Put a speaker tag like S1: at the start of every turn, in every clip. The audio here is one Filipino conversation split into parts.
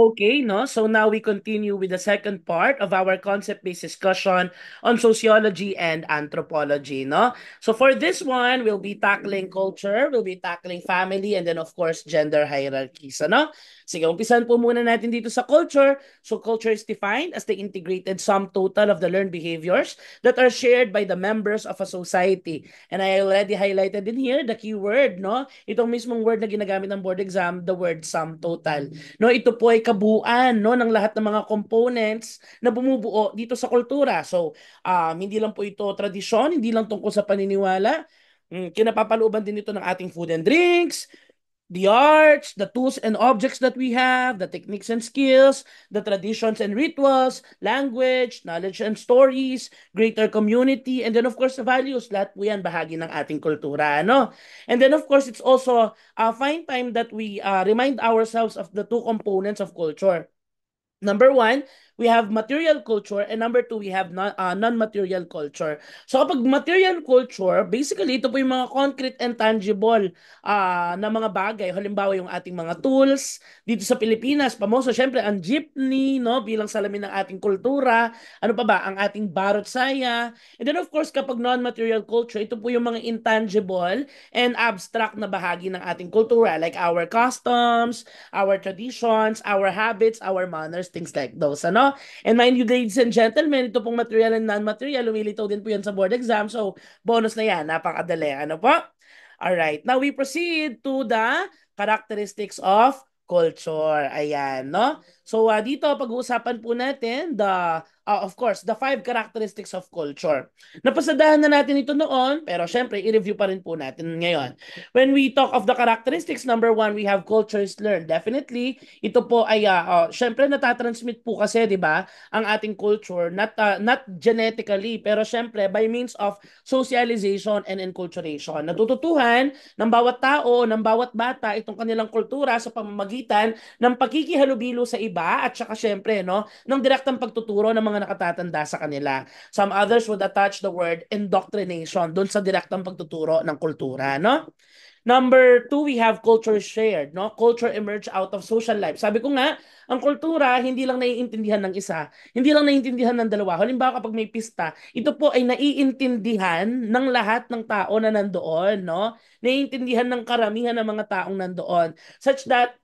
S1: Okay, no? So now we continue with the second part of our concept-based discussion on sociology and anthropology, no? So for this one, we'll be tackling culture, we'll be tackling family, and then of course, gender hierarchies, ano? Sige, umpisan po muna natin dito sa culture. So culture is defined as the integrated sum total of the learned behaviors that are shared by the members of a society. And I already highlighted in here the keyword, no? Itong mismong word na ginagamit ng board exam, the word sum total. No, ito po ay kabuuan no ng lahat ng mga components na bumubuo dito sa kultura. So, hindi lang po ito tradisyon, hindi lang tungkol sa paniniwala. Kinapapalooban din ito ng ating food and drinks, the arts, the tools and objects that we have, the techniques and skills, the traditions and rituals, language, knowledge and stories, greater community, and then of course the values. Lahat po yan bahagi ng ating kultura. No? And then of course it's also a fine time that we remind ourselves of the two components of culture. Number one, we have material culture, and number two, we have non-material culture. So kapag material culture, basically ito po yung mga concrete and tangible na mga bagay. Halimbawa yung ating mga tools dito sa Pilipinas, pamoso syempre ang jeepney, no, bilang salamin ng ating kultura. Ano pa ba? Ang ating barot saya. And then of course, kapag non-material culture, ito po yung mga intangible and abstract na bahagi ng ating kultura, like our customs, our traditions, our habits, our manners, things like those, ano? And mind you, ladies and gentlemen, ito pong material and non-material, lumilitaw din po yan sa board exam. So, bonus na yan, napakadali. Ano po? Alright, now we proceed to the characteristics of culture. Ayan, no? So, dito, pag-uusapan po natin of course, the 5 characteristics of culture. Napasadahan na natin ito noon, pero syempre, i-review pa rin po natin ngayon. When we talk of the characteristics, number one, we have culture is learned. Definitely, ito po ay, syempre, natatransmit po kasi, di ba, ang ating culture, not genetically, pero syempre, by means of socialization and enculturation. Natututuhan ng bawat tao, ng bawat bata, itong kanilang kultura sa pamamagitan ng pagkikihalubilo sa iba at saka syempre, no, ng direktang pagtuturo ng mga nakatatanda sa kanila. Some others would attach the word indoctrination doon sa direktang pagtuturo ng kultura, no? Number two, we have culture shared, no? Culture emerge out of social life. Sabi ko nga, ang kultura hindi lang naiintindihan ng isa, hindi lang naiintindihan ng dalawa. Halimbawa kapag may pista, ito po ay naiintindihan ng lahat ng tao na nandoon, no? Naiintindihan ng karamihan ng mga taong nandoon, such that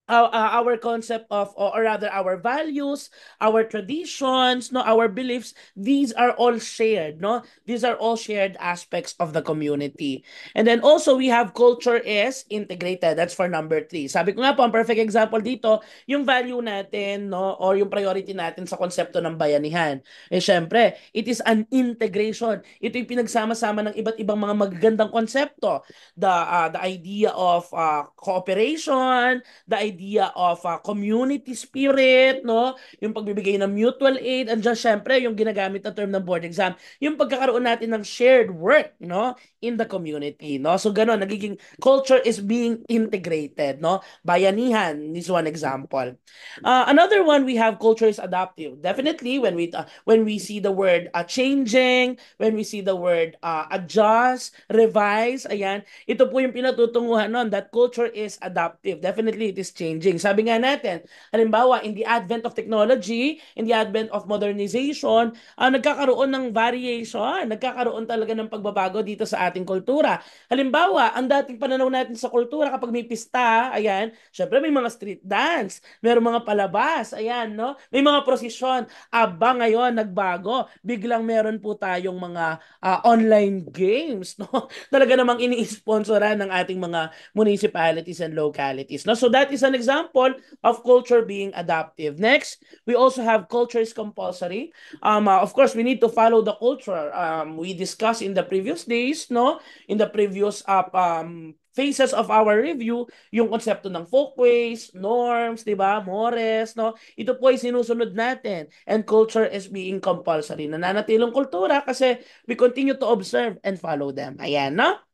S1: our concept of, or rather our values, our traditions, no, our beliefs, these are all shared, no? These are all shared aspects of the community. And then also we have culture is integrated. That's for number three. Sabi ko nga po, ang perfect example dito, yung value natin, no, or yung priority natin sa konsepto ng bayanihan. Eh syempre, it is an integration. Ito yung pinagsama-sama ng iba't ibang mga magagandang konsepto. The idea of cooperation, the idea of community spirit, no? Yung pagbibigay ng mutual aid, and just syempre yung ginagamit na term ng board exam, yung pagkakaroon natin ng shared work, no? In the community, no? So gano'n, nagiging culture is being integrated, no? Bayanihan is one example. Another one we have culture is adaptive. Definitely when we see the word changing, when we see the word adjust, revise, ayan, ito po yung pinatutunguhan nun, that culture is adaptive. Definitely, it is changing. Sabi nga natin, halimbawa, in the advent of technology, in the advent of modernization, nagkakaroon ng variation, nagkakaroon talaga ng pagbabago dito sa ating kultura. Halimbawa, ang dating pananaw natin sa kultura kapag may pista, ayan, syempre may mga street dance, may mga palabas, ayan, no? May mga prosesyon. Aba, ngayon, nagbago. Biglang meron po tayong mga online games, no? Talaga namang ini-sponsoran ng ating mga municipalities and localities. No? So that is an example of culture being adaptive. Next, we also have culture is compulsory. Of course, we need to follow the culture. We discussed in the previous days, no? In the previous phases of our review, yung konsepto ng folkways, norms, di ba, mores, no? Ito po ay sinusunod natin. And culture is being compulsory. Nananatiling kultura kasi we continue to observe and follow them. Ayan, no?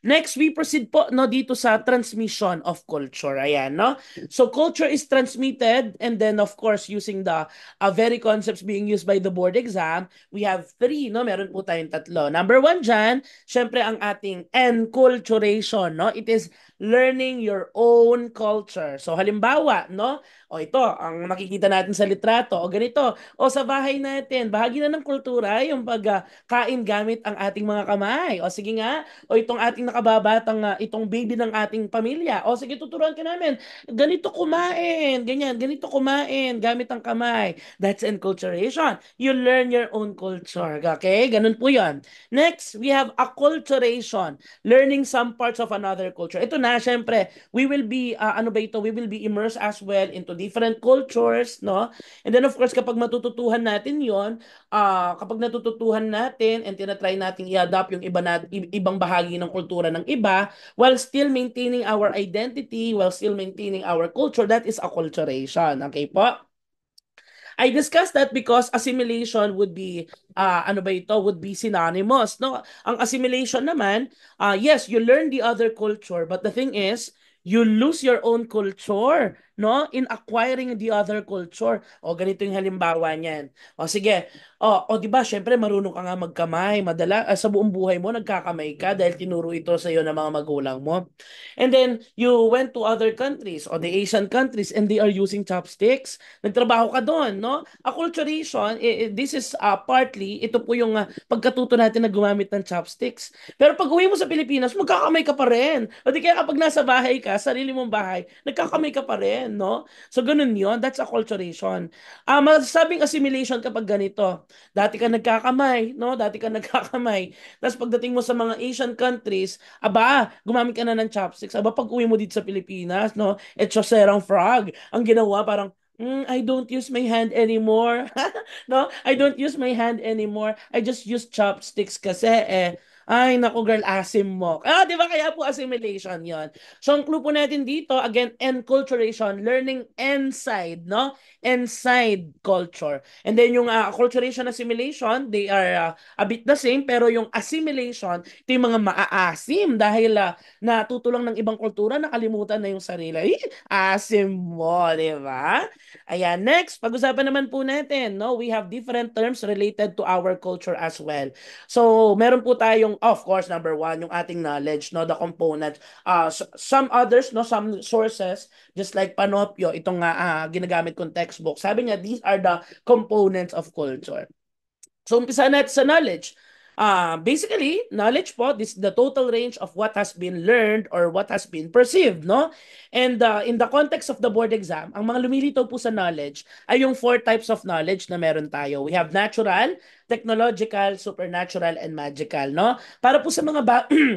S1: Next, we proceed po no dito sa transmission of culture. Ayan, no? So culture is transmitted, and then of course using the very concepts being used by the board exam, we have three, no? Meron po tayong tatlo. Number one dyan, syempre ang ating enculturation, no? It is learning your own culture. So halimbawa, no? O ito, ang makikita natin sa litrato, o ganito, o sa bahay natin, bahagi na ng kultura yung pagkain gamit ang ating mga kamay. O sige nga, o itong ating nakababatang, itong baby ng ating pamilya. O sige, tuturuan ka namin. Ganito kumain, ganyan, ganito kumain, gamit ang kamay. That's enculturation. You learn your own culture. Okay? Ganun po yan. Next, we have acculturation. Learning some parts of another culture. Ito na, syempre, we will be, ano ba ito? We will be immersed as well into different cultures, no? And then, of course, kapag matututuhan natin yon, kapag natututuhan natin and tinatry natin i-adapt yung ibang bahagi ng kultura ng iba, while still maintaining our identity, while still maintaining our culture, that is acculturation. Okay po? I discussed that because assimilation would be ano ba ito would be synonymous, no? Ang assimilation naman, yes, you learn the other culture, but the thing is you lose your own culture, no? In acquiring the other culture. O ganito yung halimbawa niyan. O sige. O di ba, syempre marunong ka nga magkamay, sa buong buhay mo nagkakamay ka dahil tinuro ito sa iyo ng mga magulang mo. And then you went to other countries o the Asian countries and they are using chopsticks. Nagtrabaho ka doon, no? Acculturation, this is partly, ito po yung pagkatuto natin na gumamit ng chopsticks. Pero pag uwi mo sa Pilipinas, magkakamay ka pa rin. O di kaya kapag nasa bahay ka, sarili mong bahay, nagkakamay ka pa rin, no? So ganun yon, that's acculturation. Masasabing assimilation kapag ganito. Dati ka nagkakamay, no? Dati ka nagkakamay. Tapos pagdating mo sa mga Asian countries, gumamit ka na ng chopsticks. Pag uwi mo dito sa Pilipinas, no? Etchoserang frog. Ang ginawa parang, I don't use my hand anymore. No, I don't use my hand anymore. I just use chopsticks kasi ay, naku girl, asim mo. Di ba kaya po assimilation yon. So, ang clue po natin dito, again, enculturation, learning inside, no? Inside culture. And then yung acculturation, assimilation, they are a bit the same, pero yung assimilation, ito yung mga maaasim dahil natutulang ng ibang kultura, nakalimutan na yung sarili. Asim mo, di ba? Ayan, next, pag-usapan naman po natin, no? We have different terms related to our culture as well. So, meron po tayong, of course, number one, yung ating knowledge, no, the component. Some others, no, some sources, just like Panopio, itong ginagamit kong textbook. Sabi niya, these are the components of culture. So, umpisa natin sa knowledge. Basically, knowledge po, this is the total range of what has been learned or what has been perceived, no? And in the context of the board exam, ang mga lumilitaw po sa knowledge ay yung 4 types of knowledge na meron tayo. We have natural, technological, supernatural, and magical, no? Para po sa mga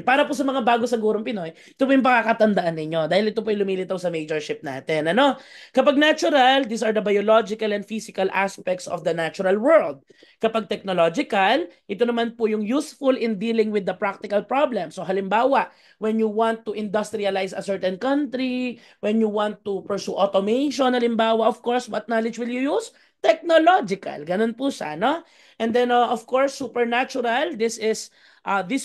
S1: para po sa mga bago sa gurong Pinoy, ito po yung pakakatandaan ninyo dahil ito po yung lumilitaw sa majorship natin, ano? Kapag natural, these are the biological and physical aspects of the natural world. Kapag technological, ito naman po yung useful in dealing with the practical problem. So halimbawa, when you want to industrialize a certain country, when you want to pursue automation, halimbawa, of course, what knowledge will you use? Technological. Ganun po siya, no? And then, of course, supernatural. This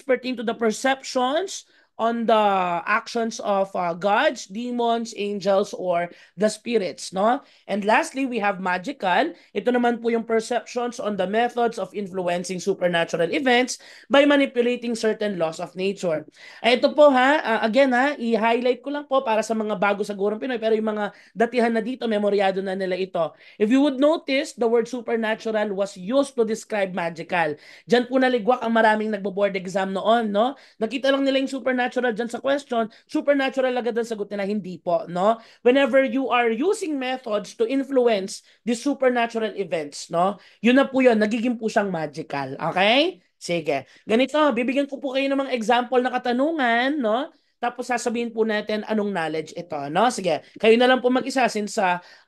S1: pertain to the perceptions on the actions of gods, demons, angels, or the spirits, no? And lastly, we have magical. Ito naman po yung perceptions on the methods of influencing supernatural events by manipulating certain laws of nature. Ito po again i-highlight ko lang po para sa mga bago sa gurong Pinoy, pero yung mga datihan na dito, memoryado na nila ito. If you would notice, the word supernatural was used to describe magical. Diyan po naligwak ang maraming nagbo-board exam noon, no? Nakita lang nila yung supernatural dyan sa question, supernatural agad ang sagot nila, hindi po, no? Whenever you are using methods to influence the supernatural events, no? Yun na po yun, nagiging po siyang magical, okay? Sige. Ganito, bibigyan ko po kayo ng mga example na katanungan, no? Tapos sasabihin po natin anong knowledge ito, no? Sige, kayo na lang po mag-isa since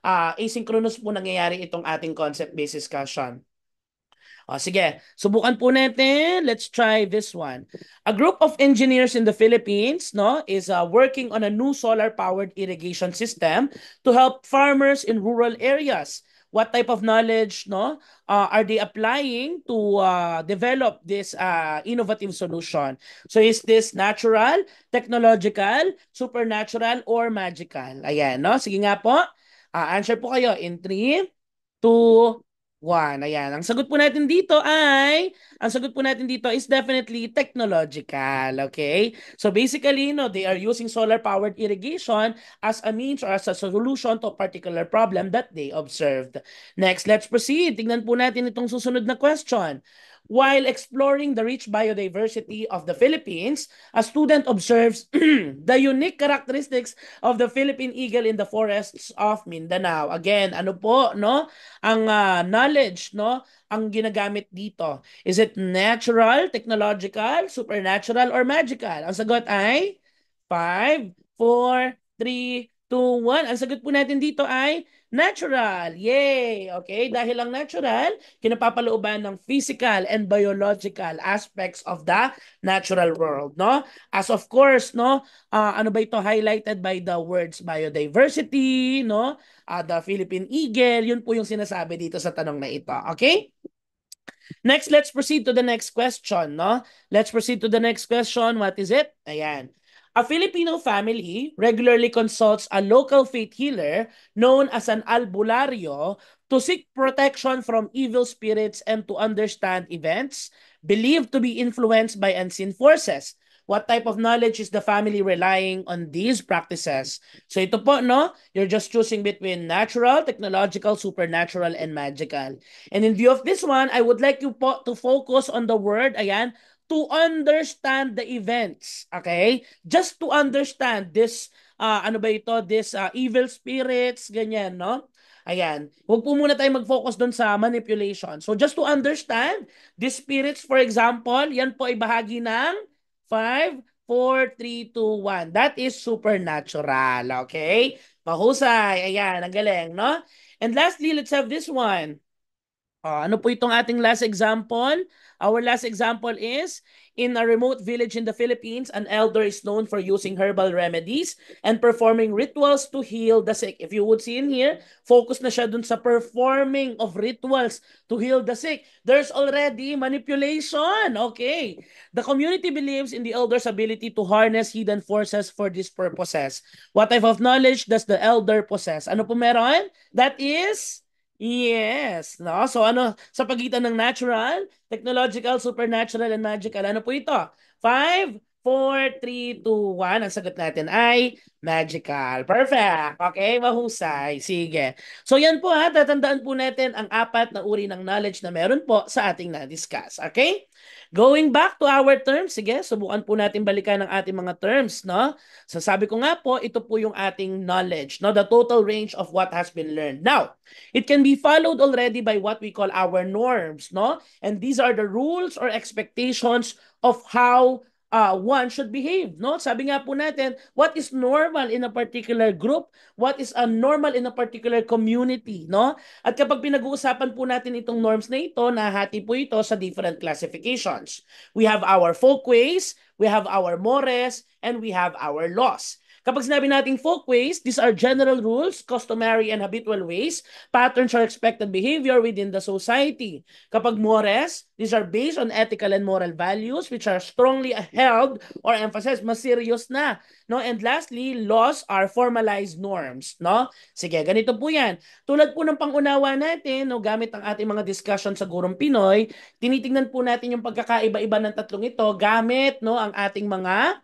S1: asynchronous po nangyayari itong ating concept-based discussion. Sige, subukan po natin. Let's try this one. A group of engineers in the Philippines, no, is working on a new solar-powered irrigation system to help farmers in rural areas. What type of knowledge, no, are they applying to develop this innovative solution? So is this natural, technological, supernatural, or magical? Ayan, no? Sige nga po. Answer po kayo in 3, 2, One. Ayan. Ang sagot po natin dito is definitely technological. Okay? So basically, they are using solar-powered irrigation as a means or as a solution to a particular problem that they observed. Next, let's proceed. Tingnan po natin itong susunod na question. While exploring the rich biodiversity of the Philippines, a student observes the unique characteristics of the Philippine eagle in the forests of Mindanao. Again, ano po, no? Ang knowledge, no? Ang ginagamit dito. Is it natural, technological, supernatural, or magical? Ang sagot ay 5, 4, 3, 2, 1. Ang sagot po natin dito ay natural. Yay! Okay, dahil ang natural, kinapapalooban ng physical and biological aspects of the natural world, no? As of course, no, ano ba ito highlighted by the words biodiversity, no? The Philippine eagle, yun po yung sinasabi dito sa tanong na ito. Okay? Next, let's proceed to the next question, no? Let's proceed to the next question. What is it? Ayan. A Filipino family regularly consults a local faith healer known as an albularyo to seek protection from evil spirits and to understand events believed to be influenced by unseen forces. What type of knowledge is the family relying on these practices? So ito po, no? You're just choosing between natural, technological, supernatural, and magical. And in view of this one, I would like you po to focus on the word, ayan, to understand the events. Okay? Just to understand this, ano ba ito, this evil spirits, ganyan, no? Ayan. Huwag po muna tayo mag-focus doon sa manipulation. So just to understand, these spirits, for example, yan po ay bahagi ng 5, 4, 3, 2, 1. That is supernatural. Okay? Mahusay. Ayan, ang galing, no? And lastly, let's have this one. Ano po itong ating last example? Our last example is, in a remote village in the Philippines, an elder is known for using herbal remedies and performing rituals to heal the sick. If you would see in here, focus na siya dun sa performing of rituals to heal the sick. There's already manipulation. Okay. The community believes in the elder's ability to harness hidden forces for these purposes. What type of knowledge does the elder possess? Ano po meron? That is... Yes, no? So ano, sa pagitan ng natural, technological, supernatural, and magical, ano po ito? 5, 4, 3, 2, 1. Ang sagot natin ay magical. Perfect. Okay, mahusay. Sige. So yan po ha, tatandaan po natin ang 4 na uri ng knowledge na meron po sa ating na-discuss. Okay? Going back to our terms, sige, subukan po natin balikan ang ating mga terms, no? So sabi ko nga po, ito po yung ating knowledge, no? The total range of what has been learned. Now, it can be followed already by what we call our norms, no? And these are the rules or expectations of how one should behave, no? Sabi nga po natin, what is normal in a particular group? What is normal in a particular community, no? At kapag pinag-uusapan po natin itong norms na ito, nahati po ito sa different classifications. We have our folkways, we have our mores, and we have our laws. Kapag sinabi nating folkways, these are general rules, customary and habitual ways, patterns or expected behavior within the society. Kapag mores, these are based on ethical and moral values which are strongly held or emphasized, mas serious na. No? And lastly, laws are formalized norms. No? Sige, ganito po yan. Tulad po ng pangunawa natin, no, gamit ang ating mga discussion sa Gurong Pinoy, tinitingnan po natin yung pagkakaiba-iba ng tatlong ito gamit no, ang ating mga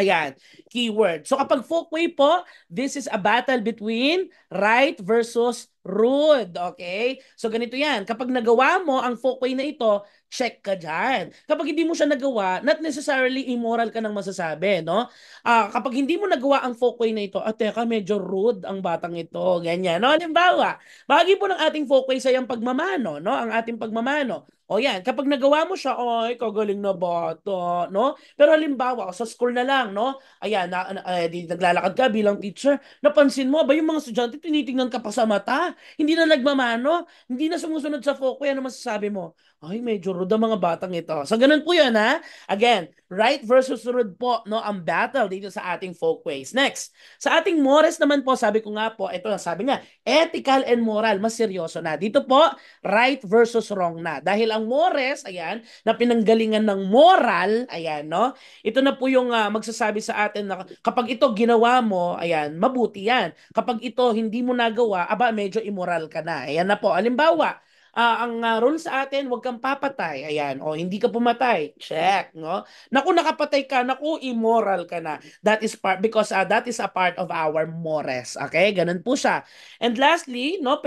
S1: ayan, keyword. So kapag folkway po, this is a battle between right versus rude. Okay? So ganito yan. Kapag nagawa mo ang folkway na ito, check ka dyan. Kapag hindi mo siya nagawa, not necessarily immoral ka nang masasabi, no? Kapag hindi mo nagawa ang folkway na ito, teka, medyo rude ang batang ito. Ganyan, no? Halimbawa, bahagi po ng ating folkway sa yung pagmamano, no? Ang ating pagmamano. O yan, kapag nagawa mo siya, ay, kagaling na bata, no? Pero halimbawa, sa school na lang, no? Ayan, naglalakad ka bilang teacher, napansin mo, ba yung mga estudyante, tinitingnan ka pa sa mata, hindi na nagmamano, hindi na sumusunod sa folkway, ano masasabi mo? Ay, medyo rude ang mga batang ito. So, ganun po yun, ha? Again, right versus rude po, no? Ang battle dito sa ating folkways. Next, sa ating mores naman po, sabi ko nga po, ito na sabi nga, ethical and moral, mas seryoso na. Dito po, right versus wrong na. Dahil ang mores, ayan, na pinanggalingan ng moral, ayan, no? Ito na po yung magsasabi sa atin na kapag ito ginawa mo, ayan, mabuti yan. Kapag ito hindi mo nagawa, aba, medyo immoral ka na. Ayan na po. Halimbawa, ang rule sa atin, huwag kang papatay. Ayan, o hindi ka pumatay. Check, no? Naku, nakapatay ka, naku, immoral ka na. That is part because that is a part of our mores. Okay? Ganun po siya. And lastly, no,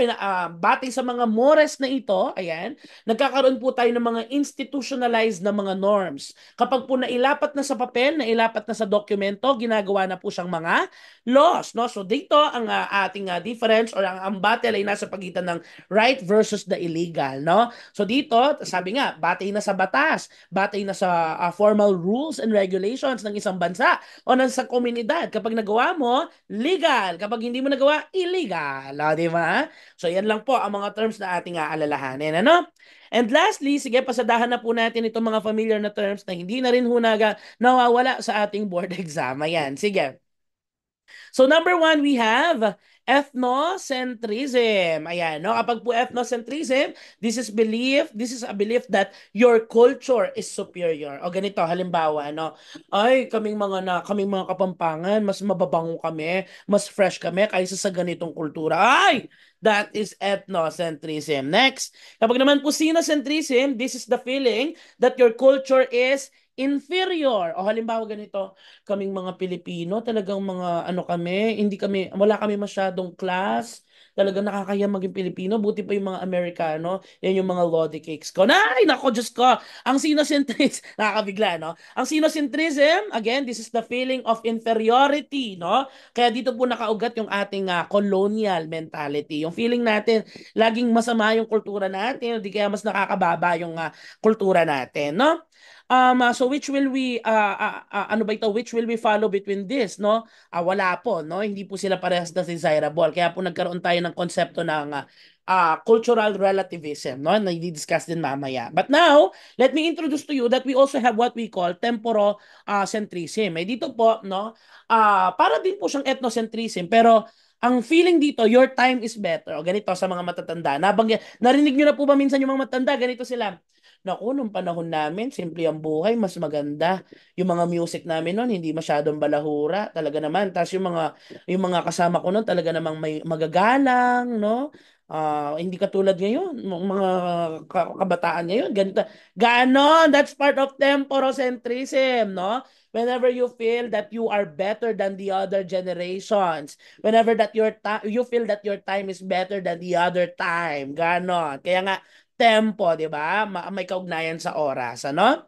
S1: batay sa mga mores na ito, ayan, nagkakaroon po tayo ng mga institutionalized na mga norms. Kapag po nailapat na sa papel, nailapat na sa dokumento, ginagawa na po siyang mga laws, no? So dito ang ating difference or ang battle ay nasa pagitan ng right versus the illegal, no? So dito, sabi nga, batay na sa batas, batay na sa formal rules and regulations ng isang bansa o ng sa komunidad. Kapag nagawa mo, legal. Kapag hindi mo nagawa, illegal. O, di ba? So yan lang po ang mga terms na ating aalalahanin, ano? And lastly, sige, pasadahan na po natin itong mga familiar na terms na hindi na rin hunaga nawawala sa ating board exam. Ayan, sige. So number one, we have ethnocentrism. Ayan, no? Kapag po ethnocentrism, this is a belief that your culture is superior. O ganito, halimbawa, no? Ay, kaming mga Kapampangan, mas mababango kami, mas fresh kami kaysa sa ganitong kultura. Ay, that is ethnocentrism. Next, kapag naman po sinocentrism, this is the feeling that your culture is inferior. O halimbawa ganito, kaming mga Pilipino, talagang mga ano kami, wala kami masyadong class. Talagang nakakaya maging Pilipino, buti pa yung mga Amerikano, yan yung mga lodi cakes ko. Ay, nako, Diyos ko. Ang sinocentrism, nakakabigla, no? Ang sinocentrism, again, this is the feeling of inferiority, no? Kaya dito po nakaugat yung ating colonial mentality. Yung feeling natin, laging masama yung kultura natin, di kaya mas nakakababa yung kultura natin, no? So which will we ano ba ito, which will we follow between this, no? Wala po, no? Hindi po sila parehas na desirable. Kaya po nagkaroon tayo ng konsepto ng cultural relativism, no? Na i-discuss din mamaya. But now, let me introduce to you that we also have what we call temporocentrism. Dito po, no? Para din po siyang ethnocentrism, pero ang feeling dito, your time is better. O ganito sa mga matatanda. Narinig nyo na po ba minsan yung mga matanda? Ganito sila. Naku, nung panahon namin, simple ang buhay, mas maganda. Yung mga music namin noon, hindi masyadong balahura, talaga naman. Tapos yung mga kasama ko noon, talaga namang may magagalang, no? Hindi katulad ngayon, mga kabataan ngayon, ganito. Ganon, that's part of temporocentrism, no? Whenever you feel that you are better than the other generations, whenever that you feel that your time is better than the other time, ganon. Kaya nga, tempo, di ba? May kaugnayan sa oras, ano?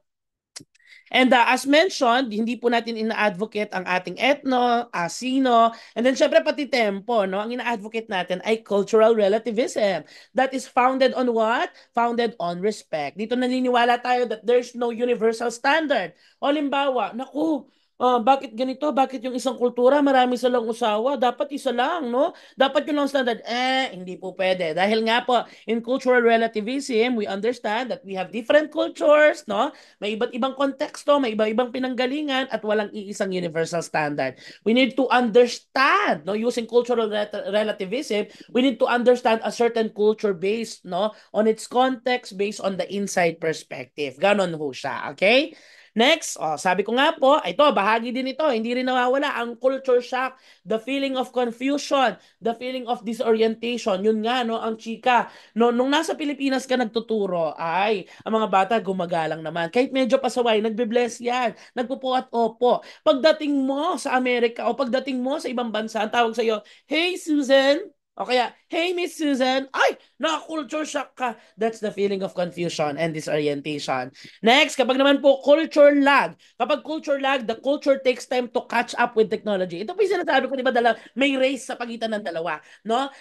S1: And as mentioned, hindi po natin ina-advocate ang ating ethno, sino, and then syempre pati tempo, no? Ang ina-advocate natin ay cultural relativism. That is founded on what? Founded on respect. Dito naniniwala tayo that there's no universal standard. O limbawa, naku, bakit ganito? Bakit yung isang kultura marami silang usawa? Dapat isa lang, no? Dapat yun lang standard. Hindi po pwede. Dahil nga po, in cultural relativism, we understand that we have different cultures, no? May iba't ibang konteksto, may iba-ibang pinanggalingan, at walang iisang universal standard. We need to understand, no? Using cultural relativism, we need to understand a certain culture based, no? On its context, based on the inside perspective. Ganon ho siya, okay? Next, sabi ko nga po, ito, bahagi din ito, hindi rin nawawala ang culture shock, the feeling of confusion, the feeling of disorientation. Yun nga, no, ang chika. No, nung nasa Pilipinas ka nagtuturo, ay, ang mga bata gumagalang naman. Kahit medyo pasaway, nagbe-bless yan, nagpupo at opo. Pagdating mo sa Amerika o pagdating mo sa ibang bansa, ang tawag sa'yo, "Hey, Susan!" O kaya, "Hey, Miss Susan!" Ay, na-culture shock ka. That's the feeling of confusion and disorientation. Next, kapag naman po culture lag. Kapag culture lag, the culture takes time to catch up with technology. Ito po yung sinasabi ko, di ba, may race sa pagitan ng dalawa, no?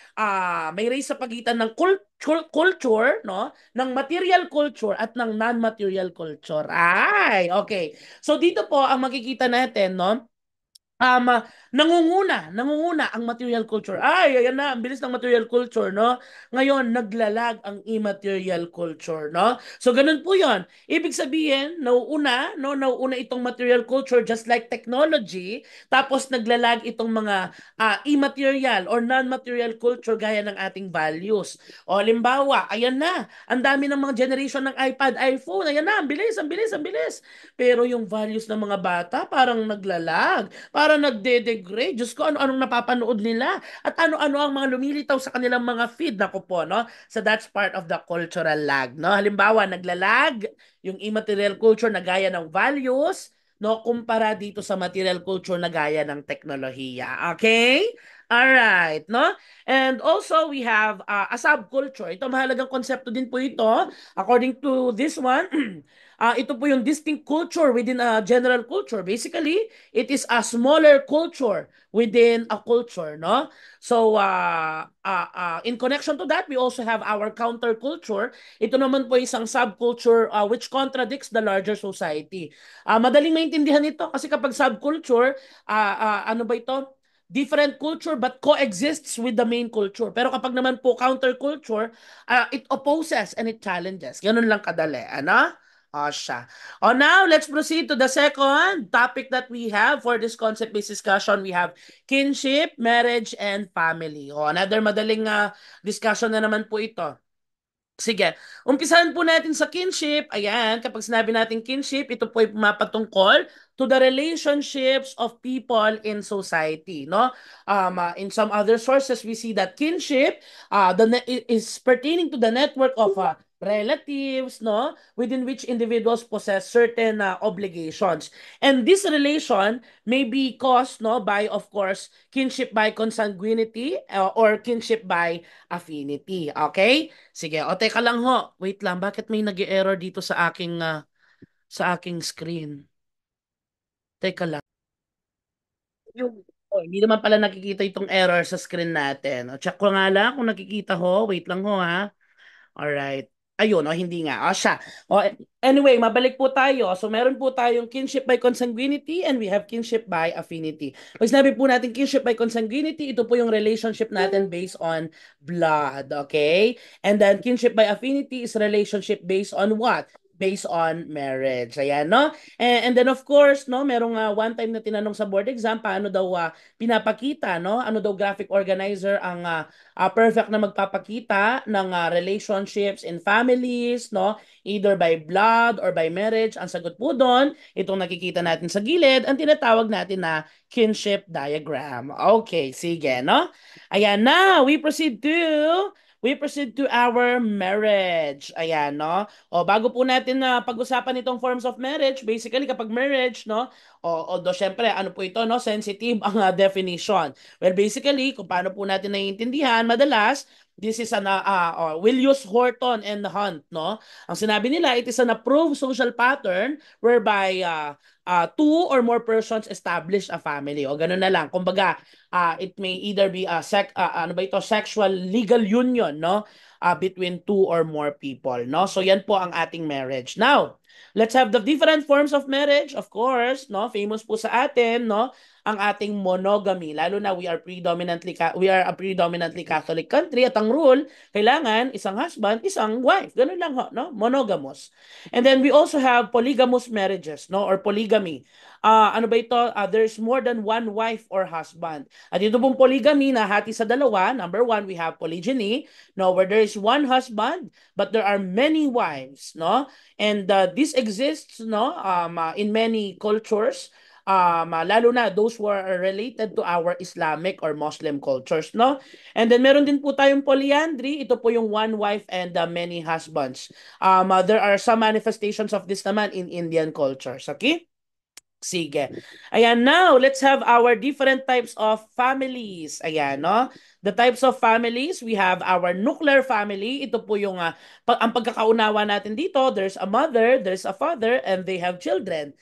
S1: May race sa pagitan ng culture, no? Ng material culture at ng non-material culture. Ay, okay. So dito po ang makikita natin, no? Nangunguna ang material culture. Ay, ayan na, ang bilis ng material culture, no? Ngayon, naglalag ang immaterial culture, no? So, ganun po yon. Ibig sabihin, nauuna, no? Nauuna itong material culture just like technology, tapos naglalag itong mga immaterial or non-material culture gaya ng ating values. O, limbawa, ayan na, ang dami ng mga generation ng iPad, iPhone, ayan na, ang bilis, ang bilis, ang bilis. Pero yung values ng mga bata, parang naglalag. Parang Sobra nagde-degrade. Diyos ko, ano-anong napapanood nila. At ano-ano ang mga lumilitaw sa kanilang mga feed. Naku po, no? So that's part of the cultural lag, no? Halimbawa, naglalag yung immaterial culture na gaya ng values, no? Kumpara dito sa material culture na gaya ng teknolohiya. Okay? Alright, no? And also, we have a subculture. Ito, mahalagang konsepto din po ito. According to this one, ito po yung distinct culture within a general culture. Basically, it is a smaller culture within a culture, no? So, in connection to that, we also have our counterculture. Ito naman po isang subculture which contradicts the larger society. Madaling maintindihan ito kasi kapag subculture, ano ba ito? Different culture but coexists with the main culture. Pero kapag naman po counterculture, it opposes and it challenges. Ganun lang kadali. Ano? O siya. O now, let's proceed to the second topic that we have for this concept-based discussion. We have kinship, marriage, and family. O, another madaling discussion na naman po ito. Sige, umpisahan po natin sa kinship. Ayan, kapag sinabi natin kinship, ito po ay mapatungkol to the relationships of people in society, no? In some other sources, we see that kinship is pertaining to the network of relatives, no? Within which individuals possess certain obligations. And this relation may be caused, no, by, of course, kinship by consanguinity or kinship by affinity. Okay? Sige, o teka lang ho. Wait lang, bakit may nag-error dito sa aking screen? Teka lang. Yung, hindi naman pala nakikita itong error sa screen natin. O, check ko nga lang kung nakikita ho. Wait lang ho ha. Alright. Ayun, hindi nga. Siya. Anyway, mabalik po tayo. So, meron po tayong kinship by consanguinity and we have kinship by affinity. Pag sinabi po natin kinship by consanguinity, ito po yung relationship natin based on blood. Okay? And then, kinship by affinity is relationship based on what? Based on marriage. Ayan, no? And then, of course, no, merong one time na tinanong sa board exam, paano daw pinapakita, no? Ano daw graphic organizer ang perfect na magpapakita ng relationships in families, no? Either by blood or by marriage. Ang sagot po doon, itong nakikita natin sa gilid, ang tinatawag natin na kinship diagram. Okay, sige, no? Ayan na, we proceed to our marriage. Ayan, no? O, bago po natin na pag-usapan itong forms of marriage, basically kapag marriage, no? Although syempre, ano po ito, no? Sensitive ang definition. Well, basically, kung paano po natin naiintindihan, madalas, this is Willius Horton and Hunt, no? Ang sinabi nila, it is an approved social pattern whereby two or more persons establish a family. O ganun na lang. Kumbaga, it may either be a sexual legal union, no? Between two or more people, no? So yan po ang ating marriage. Now, let's have the different forms of marriage, of course, no? Famous po sa atin, no? Ang ating monogamy. Lalo na we are a predominantly Catholic country at ang rule, kailangan isang husband, isang wife. Ganun lang ho, no? Monogamous. And then we also have polygamous marriages, no? Or polygamy. Ano ba ito? There's more than one wife or husband. At ito pong polygamy na hati sa dalawa. Number one, we have polygyny, no? Where there is one husband, but there are many wives, no? And this exists, no? In many cultures. Lalo na those who are related to our Islamic or Muslim cultures, no? And then meron din po tayong polyandry. Ito po yung one wife and many husbands. There are some manifestations of this naman in Indian cultures, okay? Sige. Ayan, now, let's have our different types of families. Ayan, no? The types of families, we have our nuclear family. Ito po yung, ang pagkakaunawa natin dito, there's a mother, there's a father, and they have children.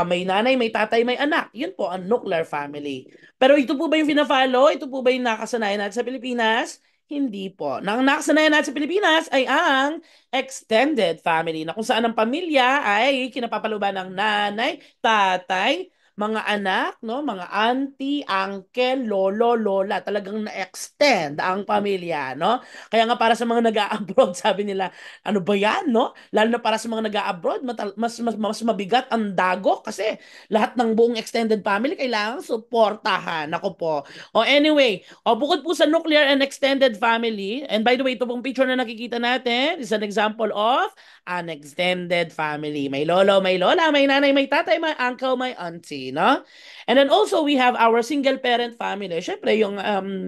S1: May nanay, may tatay, may anak. Yun po ang nuclear family. Pero ito po ba yung fina-follow? Ito po ba yung nakasanayan natin sa Pilipinas? Hindi po. Ang nakasanayan natin sa Pilipinas ay ang extended family na kung saan ang pamilya ay kinapapaluban ng nanay, tatay, mga anak, no, mga auntie, uncle, lolo, lola, talagang na-extend ang pamilya, no? Kaya nga para sa mga nag-a-abroad, sabi nila, ano ba 'yan, no? Lalo na para sa mga nag-a-abroad, mas mabigat ang dagok kasi lahat ng buong extended family kailangan suportahan. Ako po. Anyway, bukod po sa nuclear and extended family, and by the way, ito pong picture na nakikita natin is an example of an extended family. May lolo, may lola, may nanay, may tatay, may uncle, may auntie. family, no? And then also, we have our single-parent family. Siyempre, yung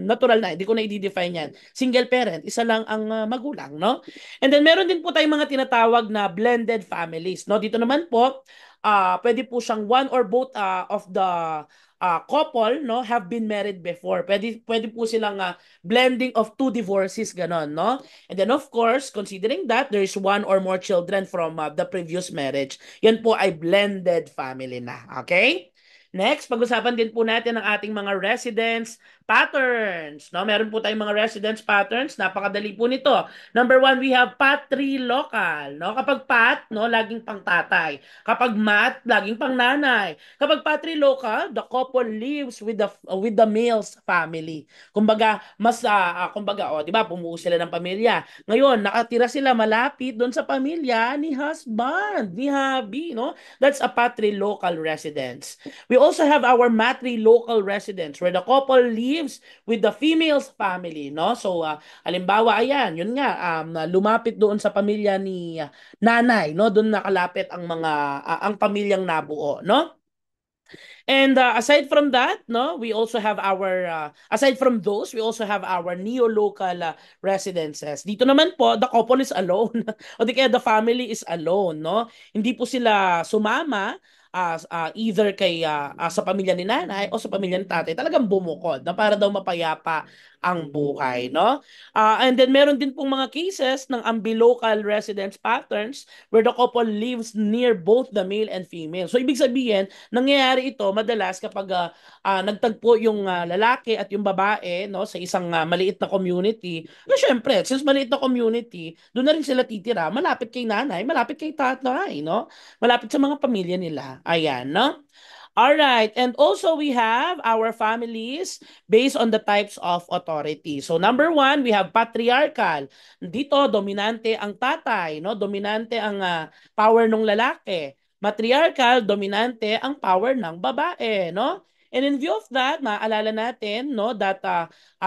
S1: natural na, hindi ko na i-define yan. Single parent, isa lang ang magulang, no? And then, meron din po tayong mga tinatawag na blended families, no? Dito naman po, pwede po siyang one or both of the couple, no, have been married before. Pwede po silang blending of two divorces, ganon, no? And then, of course, considering that there is one or more children from the previous marriage, yan po ay blended family na. Okay? Next, pag-usapan din po natin ang ating mga residence patterns. No? Meron po tayong mga residence patterns. Napakadali po nito. Number one, we have patrilocal. No? Kapag pat, no, laging pang tatay. Kapag mat, laging pang nanay. Kapag patrilocal, the couple lives with the male's family. Kumbaga, kumbaga, oh, 'di ba, bumuo sila ng pamilya. Ngayon, nakatira sila malapit doon sa pamilya ni husband, ni hubby, no? That's a patrilocal residence. We also have our matrilocal residence where the couple lives with the female's family, no? So, halimbawa, ayan, yun nga, lumapit doon sa pamilya ni nanay, no? Doon nakalapit ang ang pamilyang nabuo, no? And aside from that, no, we also have our aside from those, we also have our neo-local residences. Dito naman po, the couple is alone o di kaya the family is alone, no? Hindi po sila sumama either sa pamilya ni nanay o sa pamilya ni tatay. Talagang bumukod na para daw mapayapa ang buhay, no? And then meron din pong mga cases ng ambilocal residence patterns where the couple lives near both the male and female. So ibig sabihin, nangyayari ito madalas kapag nagtagpo yung lalaki at yung babae, no, sa isang maliit na community. Na syempre, since maliit na community, doon na rin sila titira, malapit kay nanay, malapit kay tatay, no? Malapit sa mga pamilya nila. Ayan, no? All right. And also we have our families based on the types of authority. So number one, we have patriarchal. Dito, dominante ang tatay, no? Dominante ang power ng lalaki. Matriarchal, dominante ang power ng babae, no? And in view of that, maalala natin, no, that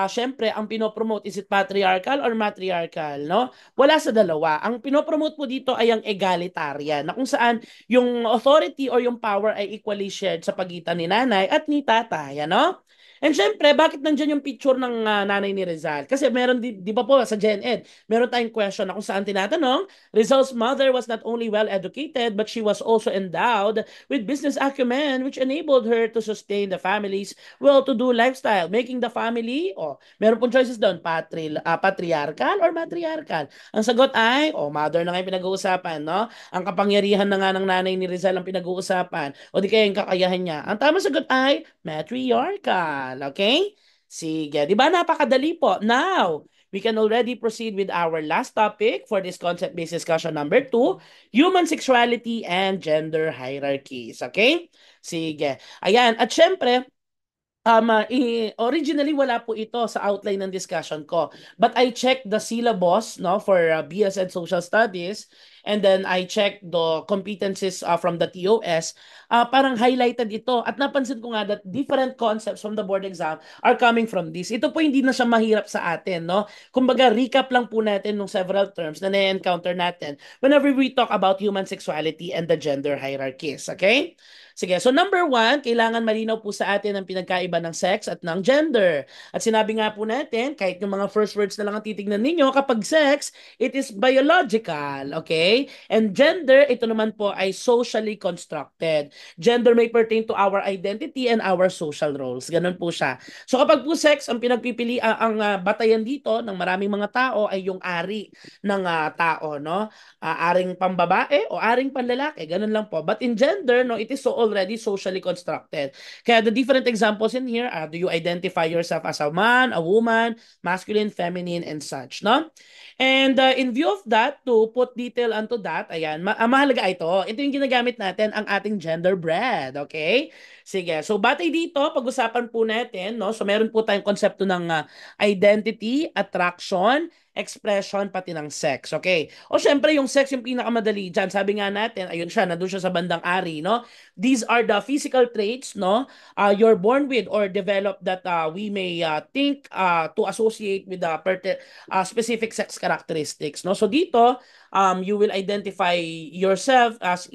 S1: syempre, ang pinopromote, is it patriarchal or matriarchal, no? Wala sa dalawa. Ang pinopromote po dito ay ang egalitarian, na kung saan yung authority or yung power ay equally shared sa pagitan ni nanay at ni tatay, ano? And syempre, bakit nandiyan yung picture ng nanay ni Rizal? Kasi meron, di ba po, sa GenEd, meron tayong question na kung saan tinatanong, Rizal's mother was not only well-educated, but she was also endowed with business acumen, which enabled her to sustain the family's well-to-do lifestyle, making the family, meron pong choices doon, patriarchal or matriarchal. Ang sagot ay, mother na nga yung pinag-uusapan, no? Ang kapangyarihan na nga ng nanay ni Rizal ang pinag-uusapan, o di kaya yung kakayahan niya. Ang tamang sagot ay matriarchal. Okay? Sige. Di ba napakadali po? Now, we can already proceed with our last topic for this concept-based discussion number 2, human sexuality and gender hierarchies. Okay? Sige. Ayan. At syempre, originally wala po ito sa outline ng discussion ko. But I checked the syllabus, no, for BS and Social Studies, and then I checked the competencies from the TOS. Parang highlighted ito. At napansin ko nga that different concepts from the board exam are coming from this. Ito po hindi na siya mahirap sa atin, no? Kumbaga, recap lang po natin ng several terms na na-encounter natin whenever we talk about human sexuality and the gender hierarchies. Okay? Sige, so number one, kailangan malinaw po sa atin ang pinagkaiba ng sex at ng gender. At sinabi nga po natin, kahit yung mga first words na lang ang titignan ninyo, kapag sex, it is biological, okay? And gender, ito naman po ay socially constructed. Gender may pertain to our identity and our social roles. Ganun po siya. So kapag po sex, ang pinagpipili, ang batayan dito ng maraming mga tao ay yung ari ng tao, no? Aring pambabae o aring panlalaki, ganun lang po. But in gender, no, it is already socially constructed. Kaya the different examples in here are, do you identify yourself as a man, a woman, masculine, feminine, and such, no? And in view of that, to put detail onto that, ayan, mahalaga ito. Ito yung ginagamit natin, ang ating gender bread, okay? Sige, so batay dito, pag-usapan po natin, no? So meron po tayong konsepto ng identity, attraction, expression, pati ng sex. Okay? O syempre, yung sex yung pinakamadali dyan. Sabi nga natin, ayun siya, nandun siya sa bandang ari, no? These are the physical traits, no? You're born with or develop that we may think to associate with the specific sex characteristics, no? So dito, you will identify yourself as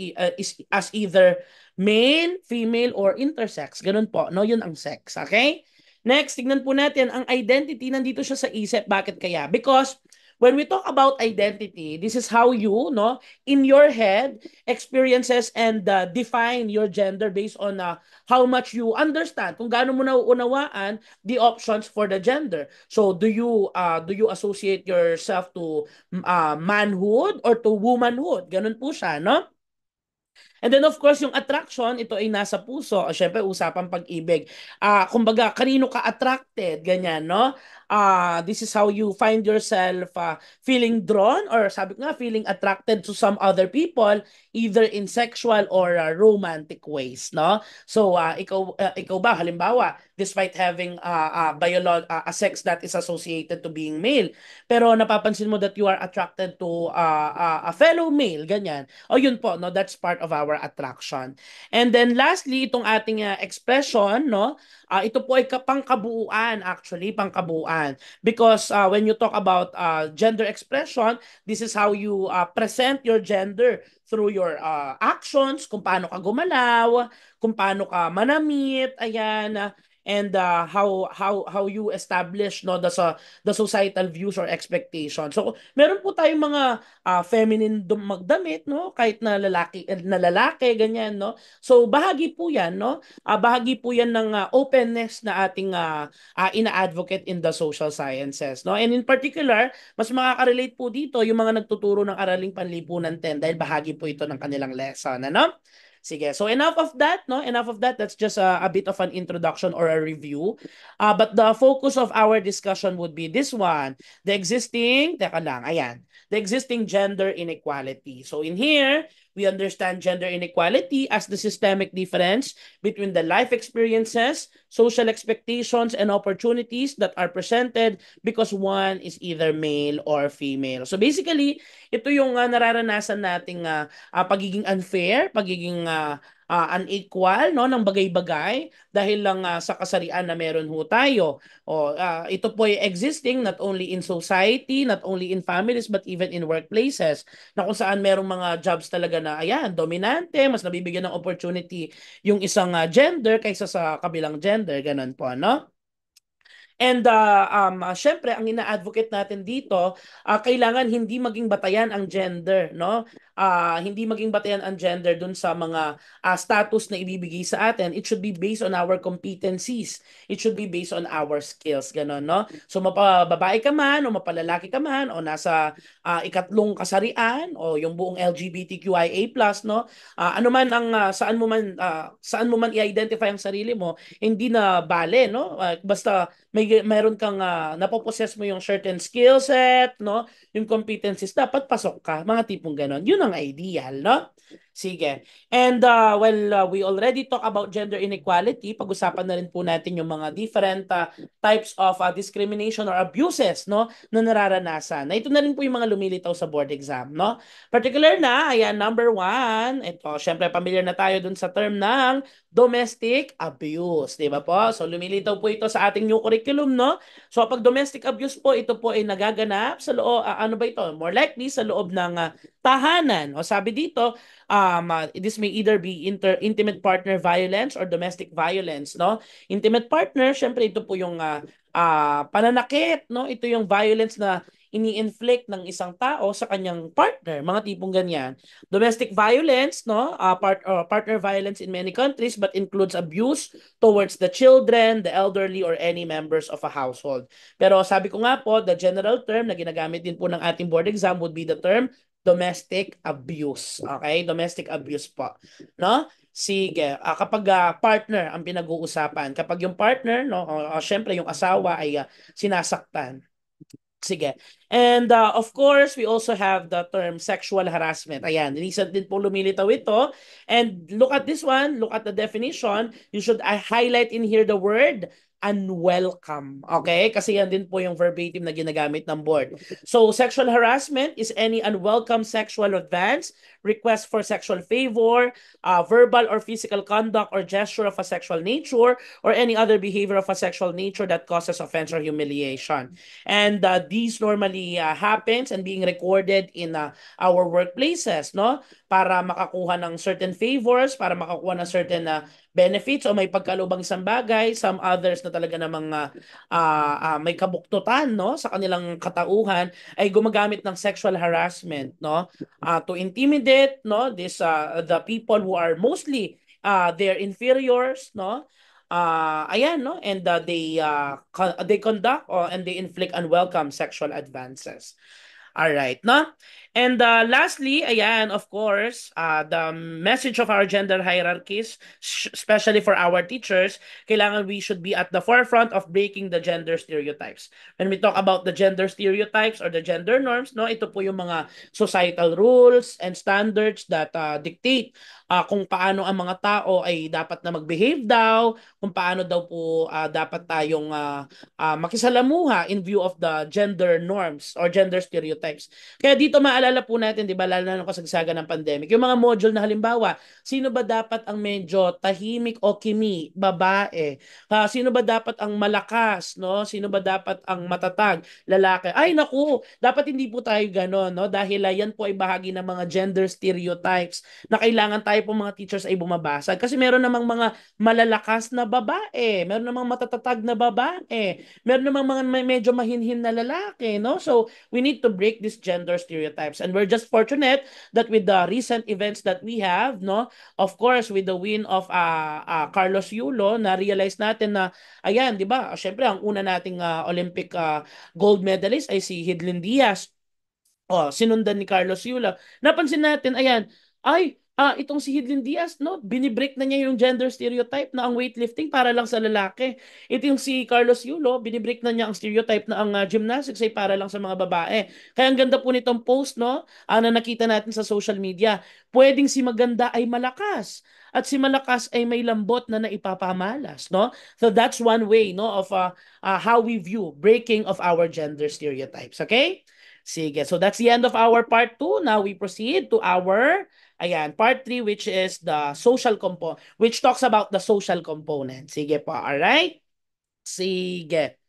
S1: either male, female, or intersex. Ganun po, no? Yun ang sex, okay? Next, tignan po natin, ang identity, nandito siya sa isip. Bakit kaya? Because when we talk about identity, this is how you, no, in your head, experiences and define your gender based on how much you understand, kung gaano mo nauunawaan the options for the gender. So, do you associate yourself to manhood or to womanhood? Ganun po siya, no? And then of course, yung attraction, ito ay nasa puso. O syempre, usapang pag-ibig. Kumbaga, kanino ka attracted, ganyan, no? This is how you find yourself feeling drawn or sabi ko nga, feeling attracted to some other people, either in sexual or romantic ways, no? So, ikaw ba, halimbawa, despite having a sex that is associated to being male, pero napapansin mo that you are attracted to a fellow male, ganyan. O yun po, no, that's part of our attraction. And then lastly, itong ating expression, no, ito po ay pangkabuuan, actually, pangkabuuan. Because when you talk about gender expression, this is how you present your gender through your actions, kung paano ka gumalaw, kung paano ka manamit, ayan, and how you establish, no, the societal views or expectations. So meron po tayong mga feminine magdamit, no, kahit na lalaki ganyan, no. So bahagi po 'yan, no. Bahagi po 'yan ng openness na ating ina-advocate in the social sciences, no. And in particular, mas makaka-relate po dito yung mga nagtuturo ng araling panlipunan 10 dahil bahagi po ito ng kanilang lesson, ano? Sige. So enough of that, no? Enough of that. That's just a bit of an introduction or a review. But the focus of our discussion would be this one. Teka lang, ayan. The existing gender inequality. So in here, we understand gender inequality as the systemic difference between the life experiences, social expectations, and opportunities that are presented because one is either male or female. So basically, ito yung nararanasan nating pagiging unfair, pagiging unequal, no, ng bagay-bagay dahil lang sa kasarian na meron ho tayo. Ito po ay existing not only in society, not only in families, but even in workplaces na kung saan merong mga jobs talaga na ayan, dominante, mas nabibigyan ng opportunity yung isang gender kaysa sa kabilang gender, ganun po, no? And syempre, ang ina-advocate natin dito, kailangan hindi maging batayan ang gender, no? Hindi maging batayan ang gender dun sa mga status na ibibigay sa atin. It should be based on our competencies. It should be based on our skills, gano'n, no? So, mapababae ka man, o mapalalaki ka man, o nasa ikatlong kasarian, o yung buong LGBTQIA+, no? Ano man ang, saan mo man i-identify ang sarili mo, hindi na bale, no? Basta meron kang napoposes mo yung certain skill set, no? Yung competencies, dapat pasok ka. Mga tipong ganon. Yun ang ideal, no? Sige. And we already talk about gender inequality. Pag-usapan na rin po natin yung mga different types of discrimination or abuses, no, na nararanasan. Na ito na rin po yung mga lumilitaw sa board exam, no? Particular na, ayan, number 1, ito, syempre familiar na tayo dun sa term ng domestic abuse, di ba po? So lumilitaw po ito sa ating new curriculum, no? So pag domestic abuse po, ito po ay nagaganap sa loob, ano ba ito? More likely sa loob ng tahanan. O sabi dito, this may either be intimate partner violence or domestic violence, no? Intimate partner, syempre ito po yung pananakit, no? Ito yung violence na ini-inflict ng isang tao sa kanyang partner, mga tipong ganyan. Domestic violence, no? Partner violence in many countries but includes abuse towards the children, the elderly, or any members of a household. Pero sabi ko nga po, the general term na ginagamit din po ng ating board exam would be the term domestic abuse. Okay? Domestic abuse po. No? Sige, kapag partner ang pinag-uusapan, kapag yung partner, no, syempre yung asawa ay sinasaktan. Sige. And of course, we also have the term sexual harassment. Ayan, recent din po lumilitaw ito. And look at this one, look at the definition. You should highlight in here the word unwelcome. Okay? Kasi yan din po yung verbatim na ginagamit ng board. So, sexual harassment is any unwelcome sexual advance, request for sexual favor, verbal or physical conduct or gesture of a sexual nature, or any other behavior of a sexual nature that causes offense or humiliation. And these normally happens and being recorded in our workplaces, no? Para makakuha ng certain favors, para makakuha ng certain benefits o may pagkalubang isang bagay, some others na talaga namang may kabuktutan, no, sa kanilang katauhan ay gumagamit ng sexual harassment, no, to intimidate, no, the people who are mostly their inferiors, no. Ayan, no, and they conduct and they inflict unwelcome sexual advances. All right, no? And lastly, ayan, of course, the message of our gender hierarchies, especially for our teachers, kailangan we should be at the forefront of breaking the gender stereotypes. When we talk about the gender stereotypes or the gender norms, no, ito po yung mga societal rules and standards that dictate kung paano ang mga tao ay dapat na mag-behave daw, kung paano daw po dapat tayong makisalamuha in view of the gender norms or gender stereotypes. Kaya dito maalala po natin, di ba, lalo na nung kasagsagan ng pandemic, yung mga module na halimbawa, sino ba dapat ang medyo tahimik o kimi, babae? Sino ba dapat ang malakas, no? Sino ba dapat ang matatag, lalaki? Ay naku, dapat hindi po tayo gano'n, no? Dahil yan po ay bahagi ng mga gender stereotypes na kailangan tayo po mga teachers ay bumabasag. Kasi meron namang mga malalakas na babae, meron namang matatatag na babae, meron namang mga medyo mahinhin na lalaki, no? So, we need to break these gender stereotypes. And we're just fortunate that with the recent events that we have, no? Of course, with the win of Carlos Yulo, na-realize natin na, ayan, di ba? Siyempre, ang una nating Olympic gold medalist ay si Hidlin Diaz. Oh, sinundan ni Carlos Yulo. Napansin natin, ayan, ay, itong si Hidlin Diaz, no, binibreak na niya yung gender stereotype na ang weightlifting para lang sa lalaki. Ito yung si Carlos Yulo, binibreak na niya ang stereotype na ang gymnastics ay para lang sa mga babae. Kaya ang ganda po nitong post, no, na nakita natin sa social media. Pwedeng si maganda ay malakas at si malakas ay may lambot na naipapamalas, no? So that's one way, no, of how we view breaking of our gender stereotypes, okay? Sige, so that's the end of our part 2. Now we proceed to our part 3, which is the social which talks about the social component. Sige po, all right? Sige.